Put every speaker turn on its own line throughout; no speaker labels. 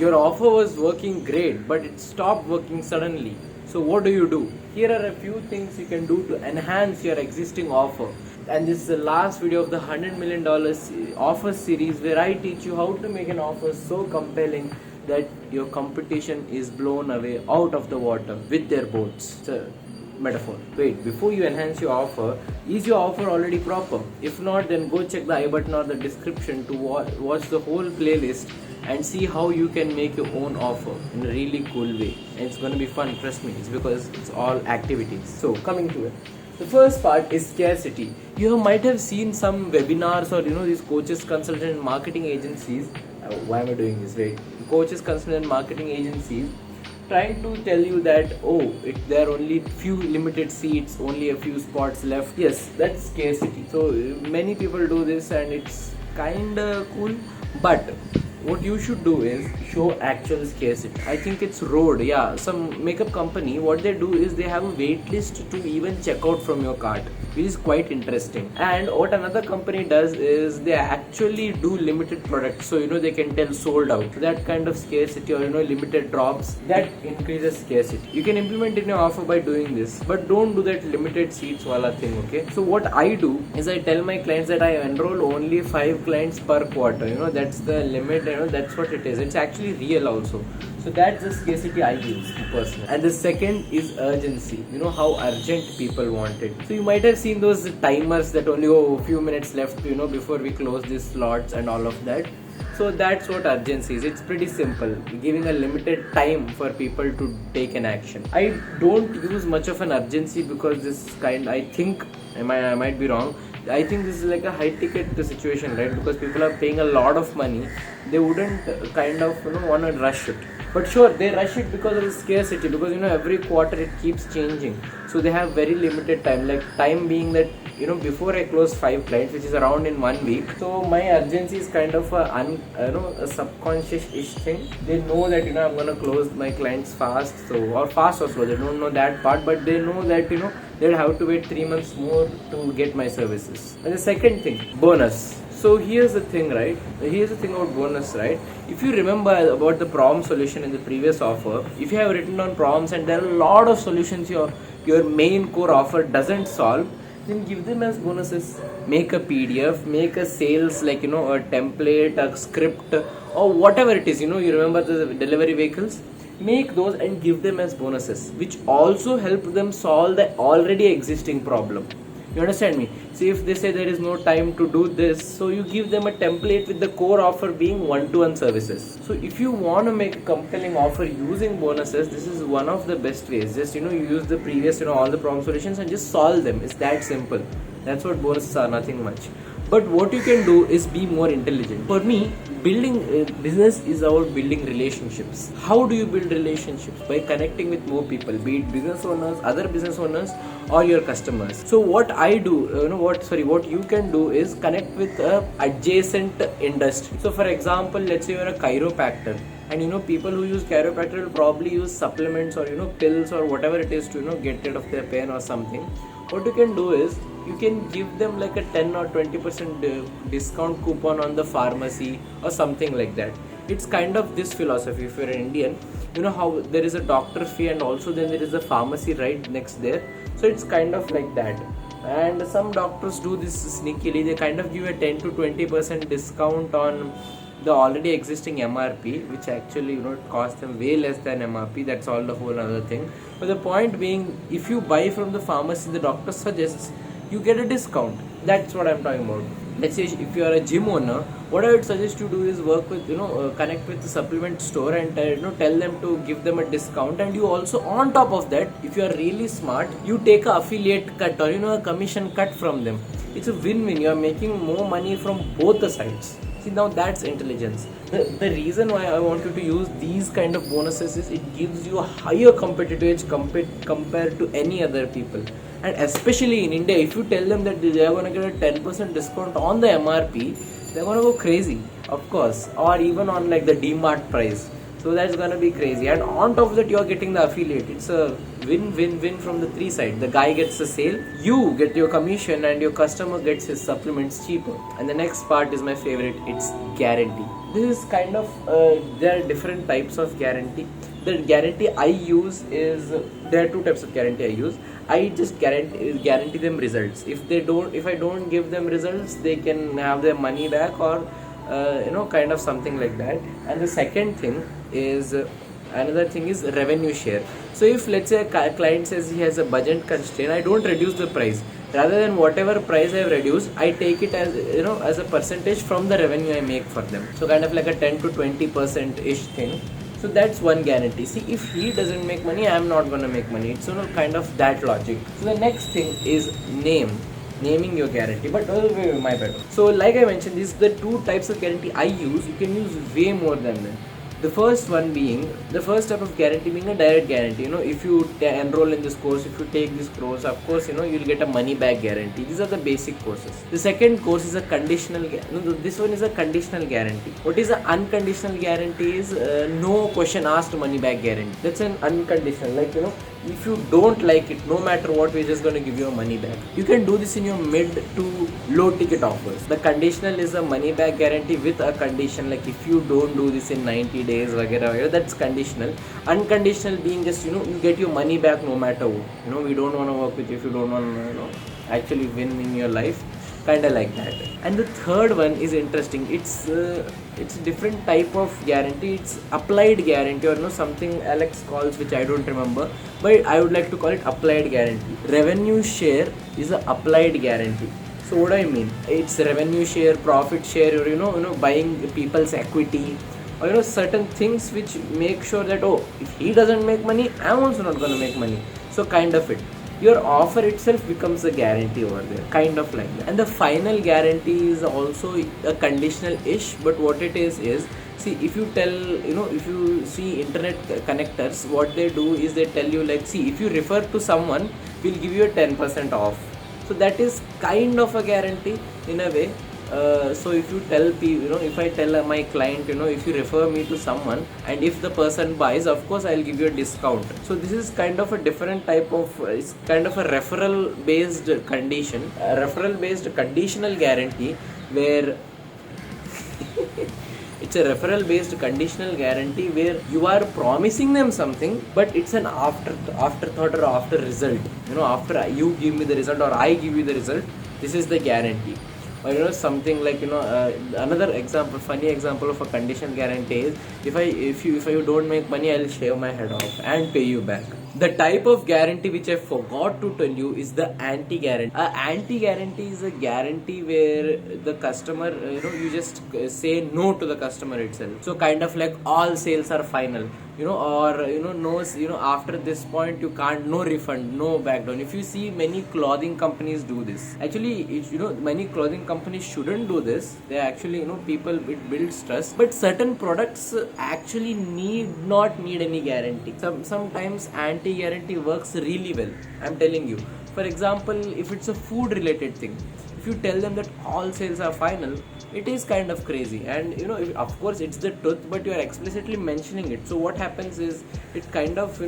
Your offer was working great, but it stopped working suddenly. So what do? Here are a few things you can do to enhance your existing offer. And this is the last video of the $100 million offer series, where I teach you how to make an offer so compelling that your competition is blown away out of the water with their boats. It's a metaphor. Wait, before you enhance your offer, is your offer already proper? If not, then go check the I button or the description to watch the whole playlist and see how you can make your own offer in a really cool way. And it's going to be fun, trust me. It's because it's all activities. So coming to it, the first part is scarcity. You might have seen some webinars or these coaches, consultant, and marketing agencies. Why am I doing this? Wait, coaches, consultant, and marketing agencies trying to tell you that there are only few limited seats, only a few spots left. Yes, that's scarcity. So many people do this and it's kinda cool, but what you should do is show actual scarcity. I think it's Rode, some makeup company. What they do is they have a wait list to even check out from your cart, which is quite interesting. And what another company does is they actually do limited products, so they can tell sold out. That kind of scarcity, or limited drops, that increases scarcity. You can implement in your offer by doing this, but don't do that limited seats wala thing. Okay, so what I do is I tell my clients that I enroll only 5 clients per quarter. That's the limit. That's what it is. It's actually real also. So that's the scarcity I use personally. And the second is urgency. How urgent people want it. So you might have seen those timers that only a few minutes left, before we close these slots and all of that. So that's what urgency is. It's pretty simple, giving a limited time for people to take an action. I don't use much of an urgency because I think, I might be wrong, I think this is like a high ticket situation, right? Because people are paying a lot of money, they wouldn't want to rush it. But sure, they rush it because of the scarcity, because every quarter it keeps changing. So they have very limited time, like time being that before I close 5 clients, which is around in 1 week. So my urgency is kind of a subconscious-ish thing. They know that I'm gonna close my clients fast, or fast or slow. They don't know that part, but they know that they'll have to wait 3 months more to get my services. And the second thing, bonus. So here's the thing, right? Here's the thing about bonus, right? If you remember about the problem solution in the previous offer, if you have written down problems and there are a lot of solutions your main core offer doesn't solve, then give them as bonuses. Make a PDF, make a sales, like a template, a script, or whatever it is. You remember the delivery vehicles? Make those and give them as bonuses, which also help them solve the already existing problem. You understand me? See, if they say there is no time to do this, so you give them a template with the core offer being one-to-one services. So if you want to make a compelling offer using bonuses, this is one of the best ways. Just you use the previous all the problem solutions and just solve them. It's that simple. That's what bonuses are, nothing much. But what you can do is be more intelligent. For me, building business is about building relationships. How do you build relationships? By connecting with more people, be it business owners, other business owners, or your customers. So what I do, what you can do is connect with a adjacent industry. So for example, let's say you're a chiropractor, and people who use chiropractor will probably use supplements or pills or whatever it is to get rid of their pain or something. What you can do is you can give them like a 10 or 20% discount coupon on the pharmacy or something like that. It's kind of this philosophy. If you're an Indian, how there is a doctor fee and also then there is a pharmacy right next there. So it's kind of like that. And some doctors do this sneakily. They kind of give a 10 to 20% discount on the already existing MRP, which actually it costs them way less than MRP. That's all the whole other thing. But the point being, if you buy from the pharmacy the doctor suggests, you get a discount. That's what I'm talking about. Let's say if you are a gym owner, what I would suggest you do is work with connect with the supplement store and tell them to give them a discount. And you also, on top of that, if you are really smart, you take a affiliate cut or a commission cut from them. It's a win-win. You are making more money from both the sides. See, now that's intelligence. The reason why I want you to use these kind of bonuses is it gives you a higher competitive edge compared to any other people. And especially in India, if you tell them that they are going to get a 10% discount on the MRP, they're going to go crazy, of course. Or even on like the DMart price. So that's gonna be crazy. And on top of that, you're getting the affiliate. It's a win-win-win from the three sides. The guy gets the sale, you get your commission, and your customer gets his supplements cheaper. And the next part is my favorite. It's guarantee. This is kind of there are different types of guarantee. The guarantee I use is there are two types of guarantee I use. I just guarantee them results. If I don't give them results, they can have their money back, or kind of something like that. And the second thing is another thing is revenue share. So if let's say a client says he has a budget constraint, I don't reduce the price. Rather than whatever price I have reduced, I take it as as a percentage from the revenue I make for them. So kind of like a 10 to 20% ish thing. So that's one guarantee. See, if he doesn't make money, I'm not gonna make money. It's kind of that logic. So the next thing is naming your guarantee. But my bad. So like I mentioned, these are the two types of guarantee I use. You can use way more than them. The first type of guarantee being a direct guarantee. If you enroll in this course, if you take this course, of course, you'll get a money back guarantee. These are the basic courses. The second course is a conditional, this one is a conditional guarantee. What is an unconditional guarantee is no question asked money back guarantee. That's an unconditional, like, if you don't like it, no matter what, we're just going to give you money back. You can do this in your mid to low ticket offers. The conditional is a money back guarantee with a condition, like if you don't do this in 90 days, that's conditional. Unconditional being just, you get your money back no matter what. We don't want to work with you if you don't want to, actually win in your life. Kind of like that. And the third one is interesting. It's a different type of guarantee. It's applied guarantee, or something Alex calls, which I don't remember, but I would like to call it applied guarantee. Revenue share is an applied guarantee. So what do I mean? It's revenue share, profit share, or buying people's equity, or certain things which make sure that if he doesn't make money, I'm also not going to make money. So kind of it. Your offer itself becomes a guarantee over there, kind of like that. And the final guarantee is also a conditional-ish, but what it is, see, if you tell, if you see internet connectors, what they do is they tell you, like, see, if you refer to someone, we'll give you a 10% off. So that is kind of a guarantee in a way. So if you tell people, if I tell my client, if you refer me to someone and if the person buys, of course I'll give you a discount. So this is kind of a different type of, it's kind of a referral based condition, a referral based conditional guarantee, where it's a referral based conditional guarantee where you are promising them something, but it's an afterthought or after result. After you give me the result or I give you the result, this is the guarantee. Or something like, another example, funny example of a conditional guarantee is, if you don't make money, I'll shave my head off and pay you back. The type of guarantee which I forgot to tell you is the anti-guarantee. Anti-guarantee is a guarantee where the customer, you just say no to the customer itself. So kind of like all sales are final, or no, after this point you can't, no refund, no back down. If you see, many clothing companies do this. Actually, many clothing companies shouldn't do this. They actually, people, it builds trust. But certain products actually not need any guarantee. Sometimes anti-guarantee works really well. I'm telling you. For example, if it's a food related thing, if you tell them that all sales are final, it is kind of crazy. And of course it's the truth, but you are explicitly mentioning it. So what happens is, it kind of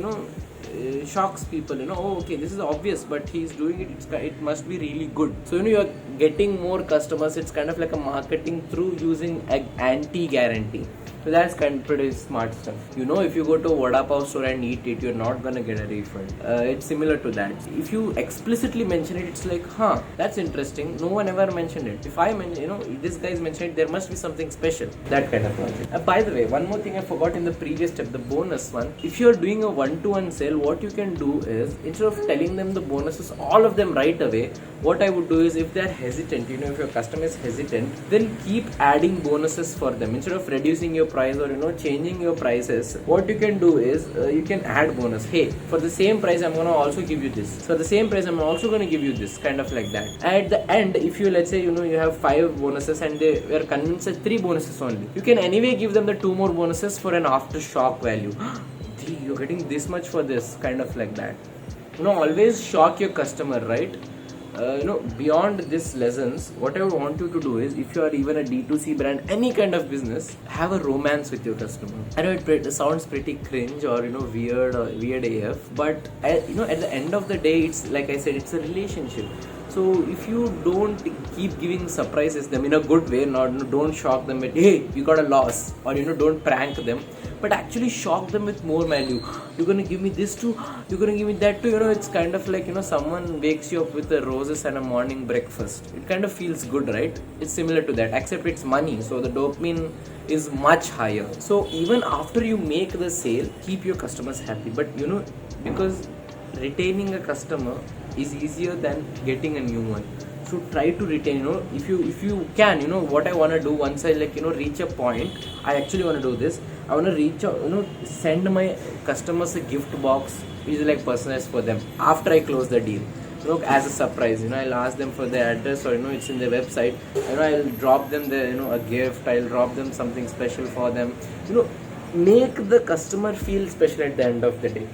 shocks people. Okay, this is obvious, but he's doing it, it must be really good. So you are getting more customers. It's kind of like a marketing through using an anti-guarantee. So that's kind of pretty smart stuff. If you go to a Vada Pav store and eat it, you're not gonna get a refund. It's similar to that. If you explicitly mention it, it's like, that's interesting. No one ever mentioned it. If I mention, this guy's mentioned it, there must be something special. That kind of logic. By the way, one more thing I forgot in the previous step, the bonus one. If you're doing a one-to-one sale, what you can do is, instead of telling them the bonuses, all of them right away, what I would do is, if they're hesitant, if your customer is hesitant, then keep adding bonuses for them. Instead of reducing your price or changing your prices, what you can do is you can add bonus. Hey, for the same price I'm gonna also give you this. For the same price I'm also gonna give you this, kind of like that. At the end, if you, let's say, you have 5 bonuses and they were convinced at 3 bonuses only, you can anyway give them the 2 more bonuses for an aftershock value. You're getting this much for this, kind of like that. Always shock your customer, right? beyond these lessons, what I would want you to do is, if you are even a D2C brand, any kind of business, have a romance with your customer. I know it sounds pretty cringe or weird AF, but at the end of the day, it's like I said, it's a relationship. So if you don't keep giving surprises them in a good way, don't shock them with, hey, you got a loss, or don't prank them, but actually shock them with more value. You're gonna give me this too, you're gonna give me that too. It's kind of like someone wakes you up with the roses and a morning breakfast. It kind of feels good, right? It's similar to that, except it's money, so the dopamine is much higher. So even after you make the sale, keep your customers happy. But because retaining a customer is easier than getting a new one. So try to retain, if you can, what I want to do once I reach a point, I actually want to do this. I want to reach out, send my customers a gift box which is like personalized for them after I close the deal, as a surprise. I'll ask them for their address, or it's in their website. I'll drop them a gift. I'll drop them something special for them. Make the customer feel special at the end of the day.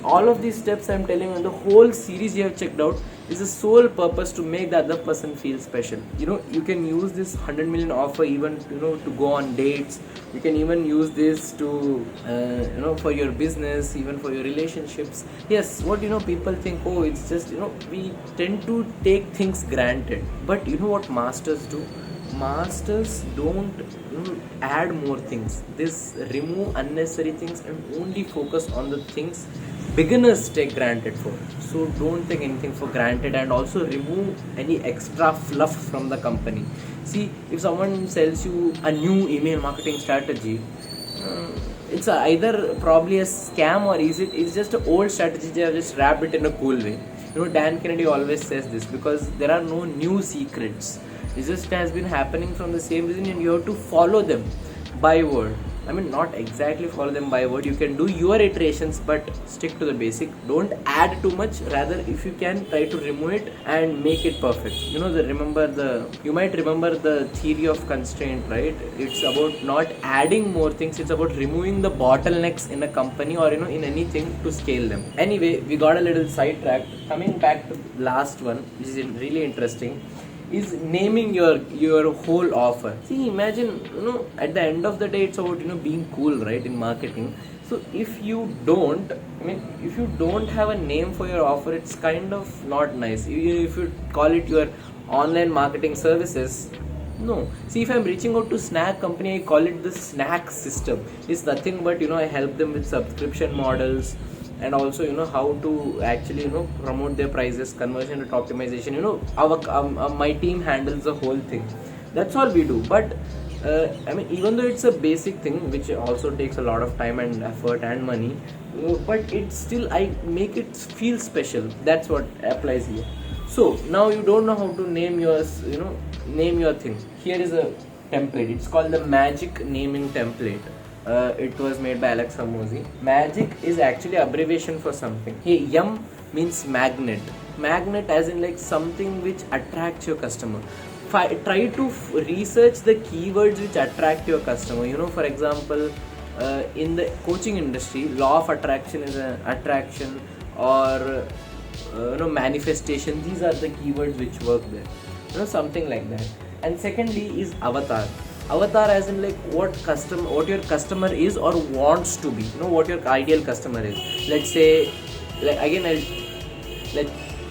All of these steps I'm telling you in the whole series you have checked out is the sole purpose to make the other person feel special. You can use this 100 million offer even to go on dates. You can even use this to for your business, even for your relationships. Yes, what people think, oh, it's just we tend to take things granted, but what masters do? Masters don't add more things. This remove unnecessary things and only focus on the things beginners take granted for. So don't take anything for granted, and also remove any extra fluff from the company. See, if someone sells you a new email marketing strategy, it's either probably a scam, or it's just an old strategy. They have just wrapped it in a cool way. Dan Kennedy always says this, because there are no new secrets. It just has been happening from the same reason, and you have to follow them by word. I mean, not exactly follow them by word. You can do your iterations, but stick to the basic. Don't add too much. Rather, if you can, try to remove it and make it perfect. You might remember the theory of constraint, right? It's about not adding more things. It's about removing the bottlenecks in a company, or in anything, to scale them. Anyway, we got a little sidetracked. Coming back to the last one, which is really interesting, is naming your whole offer. See, imagine, at the end of the day, it's about being cool, right, in marketing. So if you don't have a name for your offer, it's kind of not nice. If you call it your online marketing services, no. See, if I'm reaching out to snack company, I call it the snack system. It's nothing but I help them with subscription models, and also how to actually promote their prices, conversion rate optimization. My team handles the whole thing. That's all we do. But even though it's a basic thing which also takes a lot of time and effort and money, but it's still, I make it feel special. That's what applies here. So now you don't know how to name your thing. Here is a template. It's called the Magic Naming Template. It was made by Alex Hormozi. Magic is actually abbreviation for something. Hey, M means magnet. Magnet as in like something which attracts your customer. Try to research the keywords which attract your customer. For example, in the coaching industry, law of attraction is an attraction, or manifestation. These are the keywords which work there. Something like that. And secondly is avatar. Avatar as in like what your customer is or wants to be. What your ideal customer is. Let's say,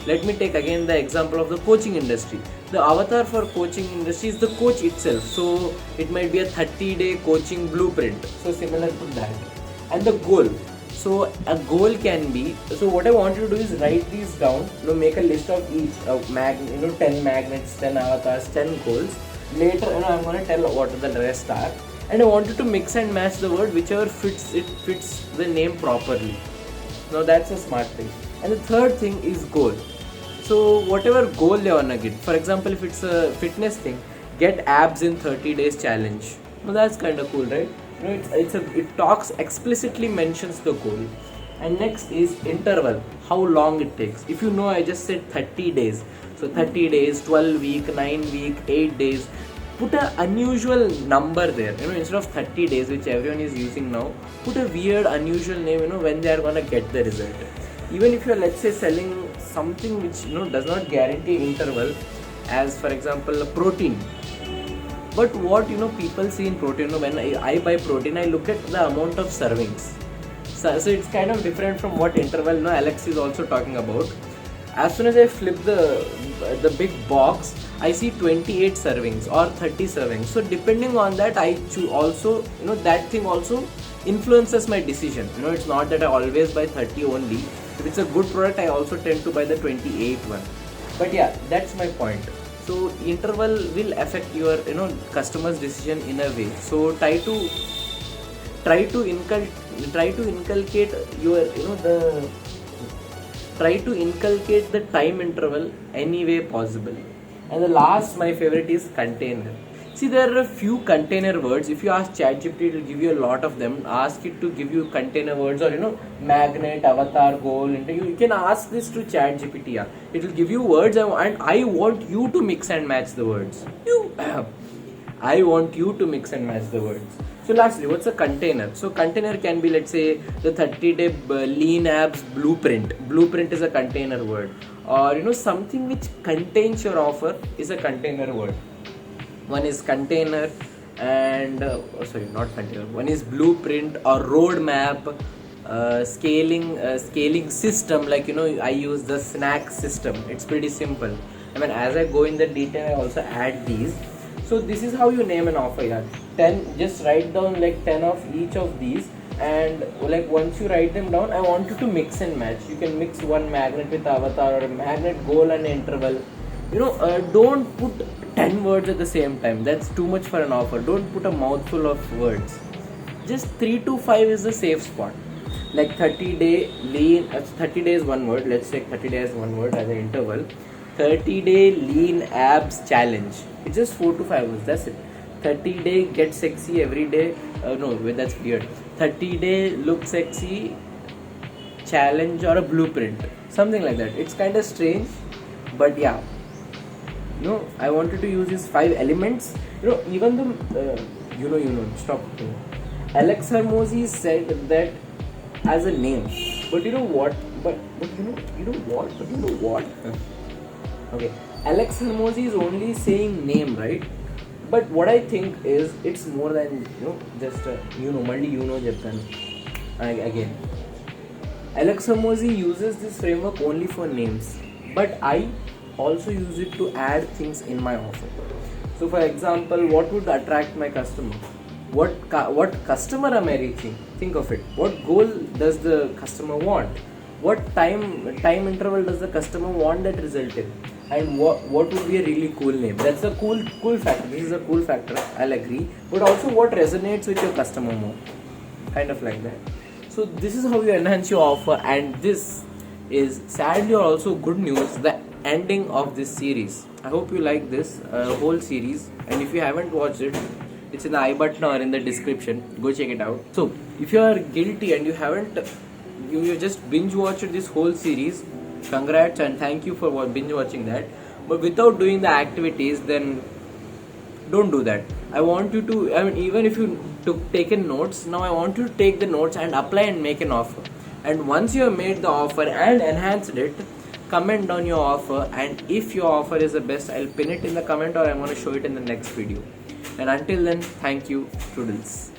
let me take again the example of the coaching industry. The avatar for coaching industry is the coach itself. So it might be a 30-day coaching blueprint. So similar to that. And the goal. So a goal can be, so what I want you to do is write these down. Make a list of each 10 magnets, 10 avatars, 10 goals. Later, I'm going to tell what the rest are, and I want you to mix and match the word whichever fits the name properly. Now that's a smart thing. And the third thing is goal. So whatever goal they wanna get. For example, if it's a fitness thing, get abs in 30 days challenge. Now that's kind of cool, right? It talks explicitly mentions the goal. And next is interval, how long it takes. If I just said 30 days. So 30 days, 12 week, 9 week, 8 days. Put an unusual number there. Instead of 30 days, which everyone is using now, put a weird, unusual name, when they are gonna get the result. Even if you're, let's say, selling something which does not guarantee interval, as for example protein. But what people see in protein, when I buy protein, I look at the amount of servings. So it's kind of different from what interval Alex is also talking about. As soon as I flip the big box, I see 28 servings or 30 servings. So depending on that, I choose also, that thing also influences my decision. It's not that I always buy 30 only. If it's a good product, I also tend to buy the 28 one. But yeah, that's my point. So interval will affect your customer's decision in a way. So try to inculcate your try to inculcate the time interval any way possible. And the last, my favorite, is container. See, there are a few container words. If you ask ChatGPT, it will give you a lot of them. Ask it to give you container words, or magnet, avatar, goal. You can ask this to ChatGPT. Yeah. It will give you words, and I want you to mix and match the words. I want you to mix and match the words. So lastly, what's a container? So container can be, let's say, the 30-day lean abs blueprint. Blueprint is a container word. Or something which contains your offer is a container word. One is container and not container. One is blueprint or roadmap, scaling system. Like I use the snack system. It's pretty simple. I mean, as I go in the detail, I also add these. So this is how you name an offer. Yeah, 10. Just write down like 10 of each of these, and like once you write them down, I want you to mix and match. You can mix one magnet with avatar, or a magnet, goal, and interval. Don't put 10 words at the same time. That's too much for an offer. Don't put a mouthful of words. Just 3 to 5 is the safe spot. Like 30-day lean, 30 days one word. Let's take 30 days one word as an interval. 30-day lean abs challenge. It's just 4 to 5 words. That's it. 30-day get sexy every day. No, that's weird. 30-day look sexy challenge or a blueprint. Something like that. It's kind of strange, but yeah. I wanted to use these 5 elements. Even the stop. Alex Hormozi said that as a name, but you know what? Okay, Alex Hormozi is only saying name, right? But what I think is it's more than just again. Alex Hormozi uses this framework only for names, but I also use it to add things in my offer. So for example, what would attract my customer? What customer am I reaching? Think of it. What goal does the customer want? What time interval does the customer want that result in? And what would be a really cool name? That's a cool factor. This is a cool factor, I'll agree. But also what resonates with your customer more. Kind of like that. So this is how you enhance your offer, and this is sadly or also good news, the ending of this series. I hope you like this whole series, and if you haven't watched it, it's in the I button or in the description. Go check it out. So if you are guilty and you just binge watched this whole series, congrats and thank you for binge watching that. But without doing the activities, then don't do that. I want you to, even if you taken notes, now I want you to take the notes and apply and make an offer. And once you have made the offer and enhanced it, comment down your offer, and if your offer is the best, I'll pin it in the comment, or I'm going to show it in the next video. And until then, thank you, Toodles.